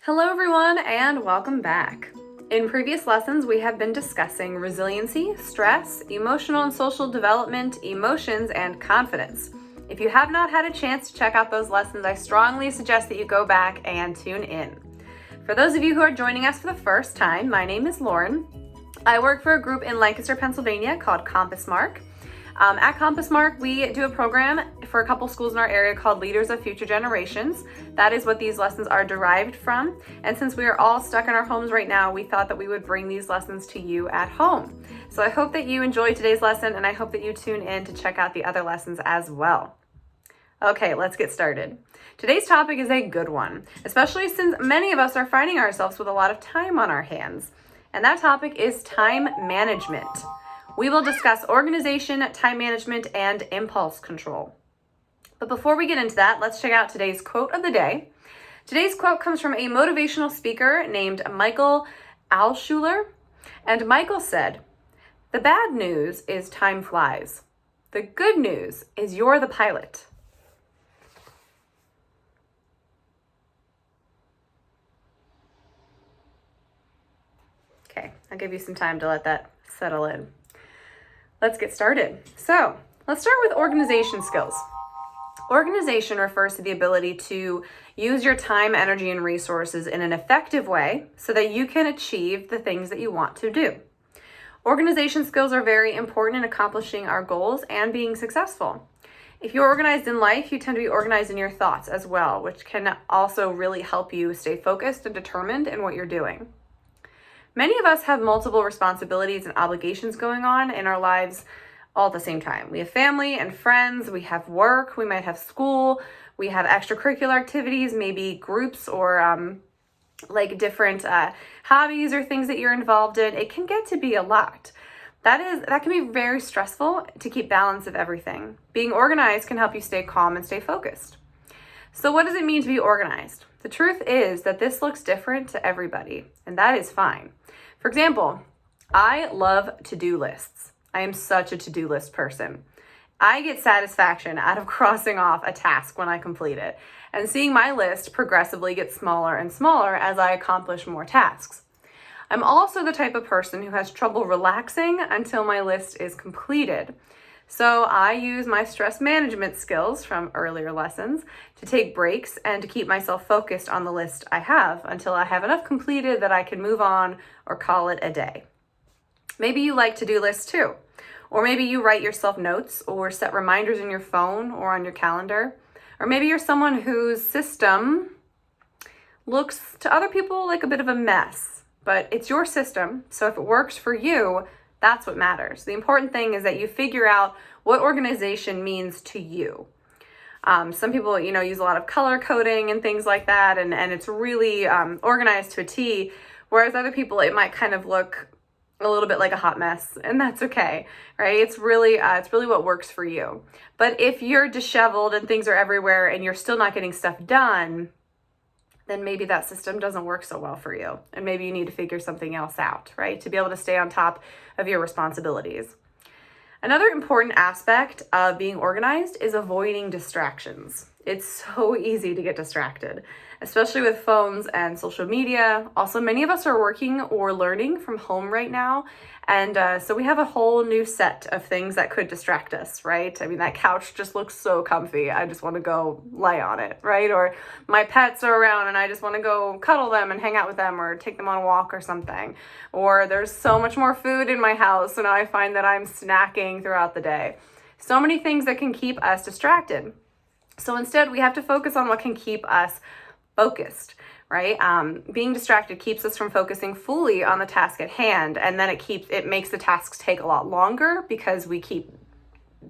Hello everyone and welcome back. In previous lessons, we have been discussing resiliency, stress, emotional and social development, emotions, and confidence. If you have not had a chance to check out those lessons, I strongly suggest that you go back and tune in. For those of you who are joining us for the first time, my name is Lauren. I work for a group in Lancaster, Pennsylvania called Compass Mark. At Compass Mark, we do a program for a couple schools in our area called Leaders of Future Generations. That is what these lessons are derived from. And since we are all stuck in our homes right now, we thought that we would bring these lessons to you at home. So I hope that you enjoyed today's lesson, and I hope that you tune in to check out the other lessons as well. Okay, let's get started. Today's topic is a good one, especially since many of us are finding ourselves with a lot of time on our hands. And that topic is time management. We will discuss organization, time management, and impulse control. But before we get into that, let's check out today's quote of the day. Today's quote comes from a motivational speaker named Michael Alschuler. And Michael said, "The bad news is time flies. The good news is you're the pilot." Okay, I'll give you some time to let that settle in. Let's get started. So let's start with organization skills. Organization refers to the ability to use your time, energy, and resources in an effective way so that you can achieve the things that you want to do. Organization skills are very important in accomplishing our goals and being successful. If you're organized in life, you tend to be organized in your thoughts as well, which can also really help you stay focused and determined in what you're doing. Many of us have multiple responsibilities and obligations going on in our lives all at the same time. We have family and friends, we have work, we might have school, we have extracurricular activities, maybe groups or different hobbies or things that you're involved in. It can get to be a lot. That can be very stressful to keep balance of everything. Being organized can help you stay calm and stay focused. So what does it mean to be organized? The truth is that this looks different to everybody, and that is fine. For example, I love to-do lists. I am such a to-do list person. I get satisfaction out of crossing off a task when I complete it and seeing my list progressively get smaller and smaller as I accomplish more tasks. I'm also the type of person who has trouble relaxing until my list is completed. So I use my stress management skills from earlier lessons to take breaks and to keep myself focused on the list I have until I have enough completed that I can move on or call it a day. Maybe you like to-do lists too, or maybe you write yourself notes or set reminders in your phone or on your calendar, or maybe you're someone whose system looks to other people like a bit of a mess, but it's your system, so if it works for you, that's what matters. The important thing is that you figure out what organization means to you. Some people, use a lot of color coding and things like that, and it's really organized to a T, whereas other people, it might kind of look a little bit like a hot mess, and that's okay, right? It's really what works for you. But if you're disheveled and things are everywhere and you're still not getting stuff done, then maybe that system doesn't work so well for you. And maybe you need to figure something else out, right? To be able to stay on top of your responsibilities. Another important aspect of being organized is avoiding distractions. It's so easy to get distracted, especially with phones and social media. Also, many of us are working or learning from home right now. And so we have a whole new set of things that could distract us, right? I mean, that couch just looks so comfy. I just want to go lie on it, right? Or my pets are around and I just want to go cuddle them and hang out with them or take them on a walk or something. Or there's so much more food in my house, so now I find that I'm snacking throughout the day. So many things that can keep us distracted. So instead, we have to focus on what can keep us focused, right? Being distracted keeps us from focusing fully on the task at hand, and then it makes the tasks take a lot longer because we keep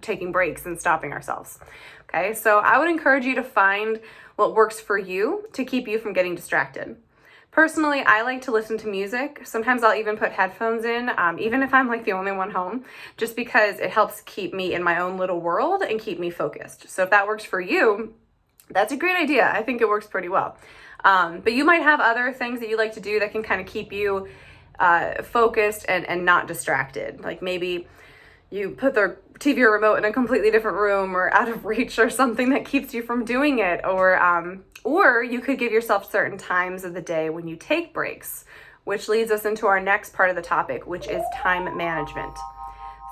taking breaks and stopping ourselves. Okay, so I would encourage you to find what works for you to keep you from getting distracted. Personally, I like to listen to music. Sometimes I'll even put headphones in, even if I'm like the only one home, just because it helps keep me in my own little world and keep me focused. So if that works for you, that's a great idea. I think it works pretty well. But you might have other things that you like to do that can kind of keep you focused and not distracted. Like maybe you put the TV or remote in a completely different room or out of reach or something that keeps you from doing it. Or you could give yourself certain times of the day when you take breaks, which leads us into our next part of the topic, which is time management.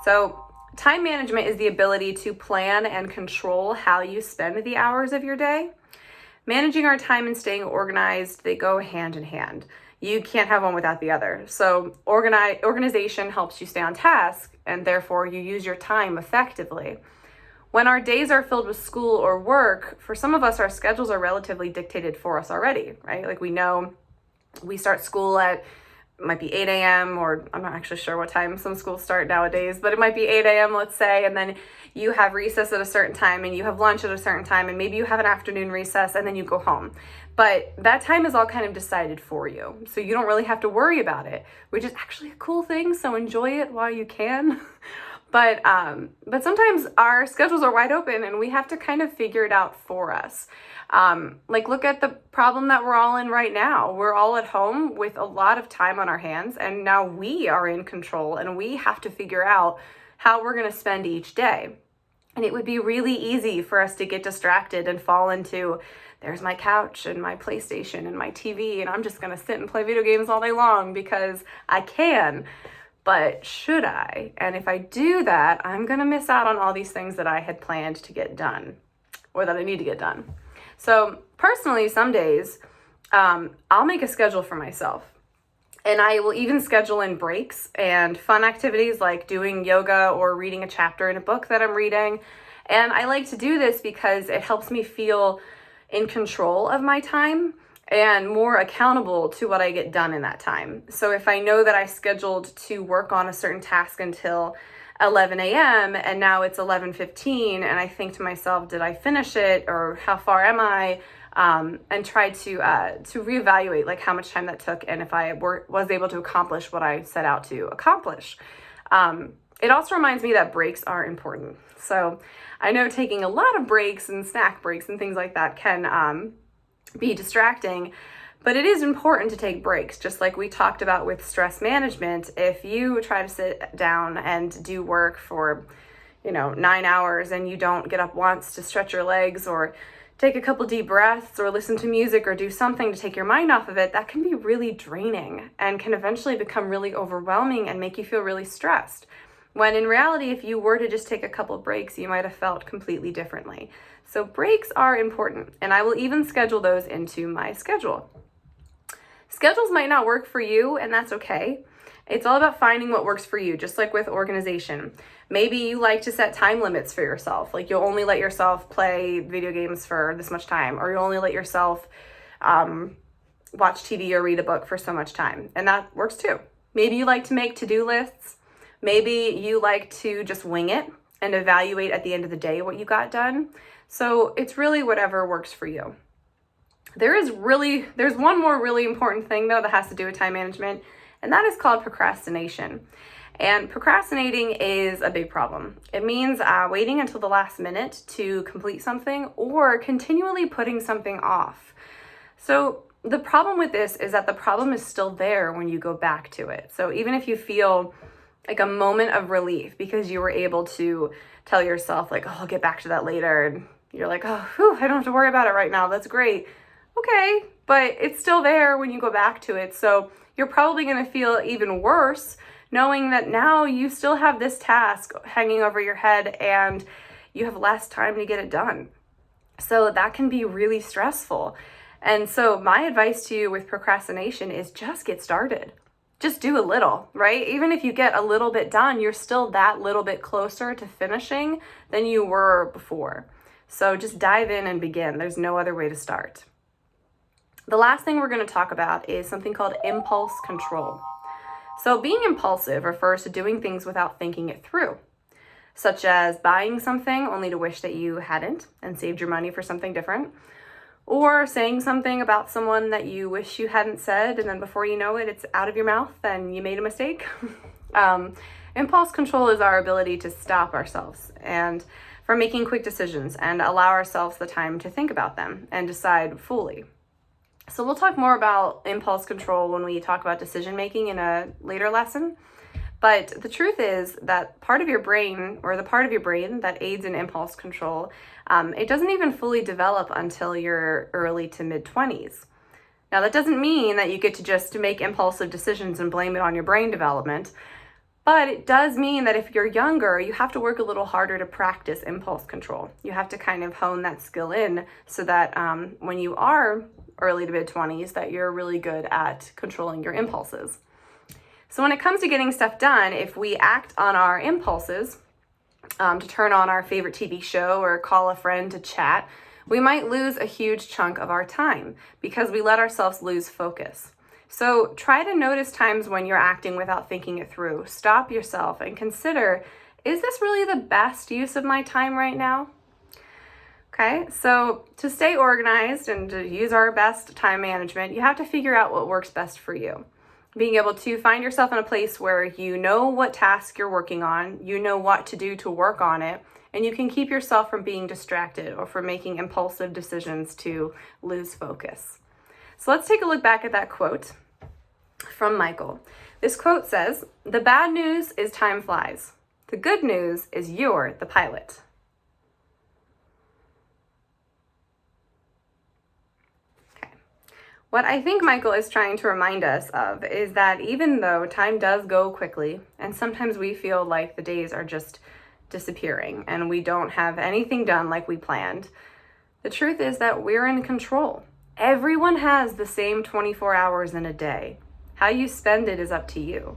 So time management is the ability to plan and control how you spend the hours of your day. Managing our time and staying organized, they go hand in hand. You can't have one without the other. So organization helps you stay on task, and therefore you use your time effectively. When our days are filled with school or work, for some of us, our schedules are relatively dictated for us already, right? Like we know we start school at, it might be 8 a.m. or I'm not actually sure what time some schools start nowadays, but it might be 8 a.m., let's say, and then you have recess at a certain time and you have lunch at a certain time and maybe you have an afternoon recess and then you go home. But that time is all kind of decided for you. So you don't really have to worry about it, which is actually a cool thing. So enjoy it while you can. But sometimes our schedules are wide open and we have to kind of figure it out for us. Like look at the problem that we're all in right now. We're all at home with a lot of time on our hands, and now we are in control and we have to figure out how we're going to spend each day. And it would be really easy for us to get distracted and fall into, there's my couch and my PlayStation and my TV, and I'm just going to sit and play video games all day long because I can. But should I? And if I do that, I'm going to miss out on all these things that I had planned to get done or that I need to get done. So personally, some days I'll make a schedule for myself, and I will even schedule in breaks and fun activities like doing yoga or reading a chapter in a book that I'm reading. And I like to do this because it helps me feel in control of my time and more accountable to what I get done in that time. So if I know that I scheduled to work on a certain task until 11 a.m. and now it's 11:15 and I think to myself, did I finish it or how far am I? And try to reevaluate like how much time that took and if I was able to accomplish what I set out to accomplish. It also reminds me that breaks are important. So I know taking a lot of breaks and snack breaks and things like that can be distracting, but it is important to take breaks. Just like we talked about with stress management, if you try to sit down and do work for, 9 hours and you don't get up once to stretch your legs or take a couple deep breaths or listen to music or do something to take your mind off of it, that can be really draining and can eventually become really overwhelming and make you feel really stressed. When in reality, if you were to just take a couple breaks, you might have felt completely differently. So breaks are important, and I will even schedule those into my schedule. Schedules might not work for you, and that's okay. It's all about finding what works for you, just like with organization. Maybe you like to set time limits for yourself. Like you'll only let yourself play video games for this much time, or you'll only let yourself watch TV or read a book for so much time. And that works too. Maybe you like to make to-do lists. Maybe you like to just wing it and evaluate at the end of the day what you got done. So it's really whatever works for you. There's one more really important thing though that has to do with time management, and that is called procrastination. And procrastinating is a big problem. It means waiting until the last minute to complete something or continually putting something off. So the problem with this is that the problem is still there when you go back to it. So even if you feel like a moment of relief because you were able to tell yourself like, oh, I'll get back to that later. And you're like, oh, whew, I don't have to worry about it right now. That's great. Okay, but it's still there when you go back to it. So you're probably going to feel even worse knowing that now you still have this task hanging over your head and you have less time to get it done. So that can be really stressful. And so my advice to you with procrastination is just get started. Just do a little, right? Even if you get a little bit done, you're still that little bit closer to finishing than you were before. So just dive in and begin. There's no other way to start. The last thing we're going to talk about is something called impulse control. So being impulsive refers to doing things without thinking it through, such as buying something only to wish that you hadn't and saved your money for something different, or saying something about someone that you wish you hadn't said, and then before you know it, it's out of your mouth and you made a mistake. Impulse control is our ability to stop ourselves and from making quick decisions and allow ourselves the time to think about them and decide fully. So we'll talk more about impulse control when we talk about decision making in a later lesson. But the truth is that part of your brain, or the part of your brain that aids in impulse control, it doesn't even fully develop until your early to mid-20s. Now, that doesn't mean that you get to just make impulsive decisions and blame it on your brain development, but it does mean that if you're younger, you have to work a little harder to practice impulse control. You have to kind of hone that skill in so that when you are early to mid-20s, that you're really good at controlling your impulses. So when it comes to getting stuff done, if we act on our impulses to turn on our favorite TV show or call a friend to chat, we might lose a huge chunk of our time because we let ourselves lose focus. So try to notice times when you're acting without thinking it through. Stop yourself and consider, is this really the best use of my time right now? Okay, so to stay organized and to use our best time management, you have to figure out what works best for you. Being able to find yourself in a place where you know what task you're working on, you know what to do to work on it, and you can keep yourself from being distracted or from making impulsive decisions to lose focus. So let's take a look back at that quote from Michael. This quote says, "The bad news is time flies. The good news is you're the pilot." What I think Michael is trying to remind us of is that even though time does go quickly, and sometimes we feel like the days are just disappearing and we don't have anything done like we planned, the truth is that we're in control. Everyone has the same 24 hours in a day. How you spend it is up to you.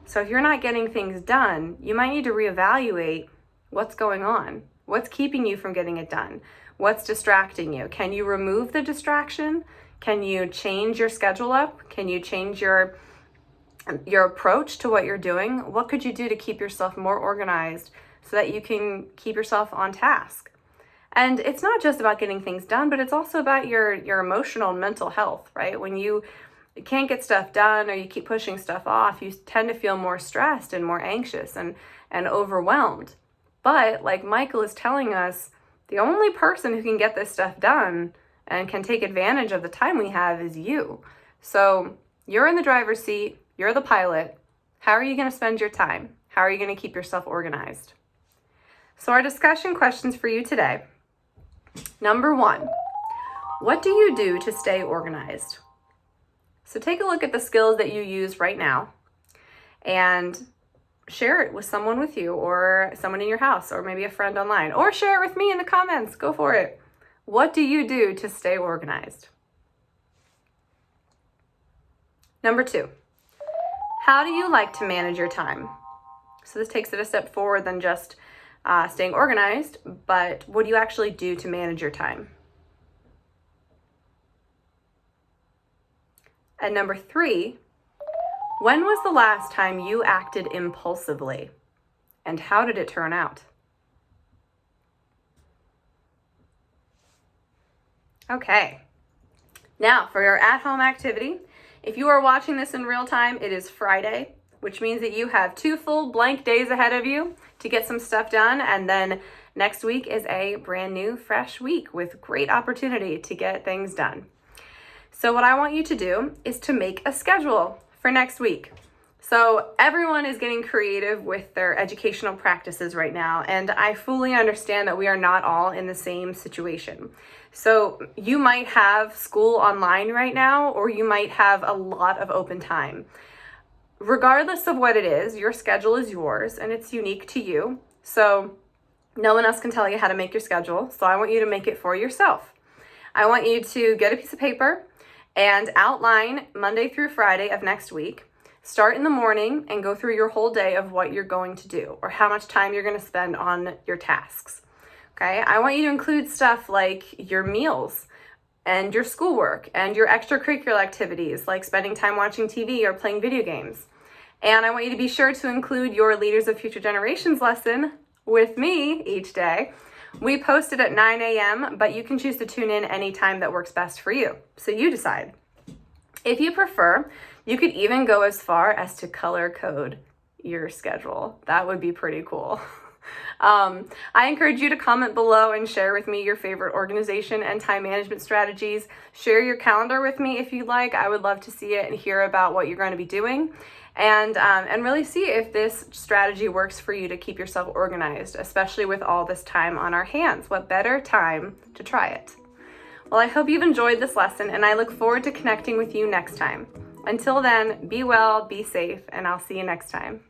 So if you're not getting things done, you might need to reevaluate what's going on. What's keeping you from getting it done? What's distracting you? Can you remove the distraction? Can you change your schedule up? Can you change your approach to what you're doing? What could you do to keep yourself more organized so that you can keep yourself on task? And it's not just about getting things done, but it's also about your emotional and mental health, right? When you can't get stuff done or you keep pushing stuff off, you tend to feel more stressed and more anxious and overwhelmed. But like Michael is telling us, the only person who can get this stuff done and can take advantage of the time we have is you. So you're in the driver's seat, you're the pilot. How are you going to spend your time? How are you going to keep yourself organized? So our discussion questions for you today. Number 1, what do you do to stay organized? So take a look at the skills that you use right now and share it with someone with you or someone in your house or maybe a friend online, or share it with me in the comments. Go for it. What do you do to stay organized? Number 2, how do you like to manage your time? So this takes it a step forward than just staying organized, but what do you actually do to manage your time? And number 3, when was the last time you acted impulsively, and how did it turn out? Okay, now for your at-home activity. If you are watching this in real time, it is Friday, which means that you have 2 full blank days ahead of you to get some stuff done. And then next week is a brand new, fresh week with great opportunity to get things done. So what I want you to do is to make a schedule for next week. So everyone is getting creative with their educational practices right now, and I fully understand that we are not all in the same situation. So you might have school online right now, or you might have a lot of open time. Regardless of what it is, your schedule is yours and it's unique to you. So no one else can tell you how to make your schedule. So I want you to make it for yourself. I want you to get a piece of paper and outline Monday through Friday of next week. Start in the morning and go through your whole day of what you're going to do or how much time you're going to spend on your tasks. Okay, I want you to include stuff like your meals and your schoolwork and your extracurricular activities like spending time watching TV or playing video games. And I want you to be sure to include your Leaders of Future Generations lesson with me each day. We post it at 9 a.m., but you can choose to tune in anytime that works best for you. So you decide. If you prefer, you could even go as far as to color code your schedule. That would be pretty cool. I encourage you to comment below and share with me your favorite organization and time management strategies. Share your calendar with me if you'd like. I would love to see it and hear about what you're going to be doing, and really see if this strategy works for you to keep yourself organized, especially with all this time on our hands. What better time to try it? Well, I hope you've enjoyed this lesson, and I look forward to connecting with you next time. Until then, be well, be safe, and I'll see you next time.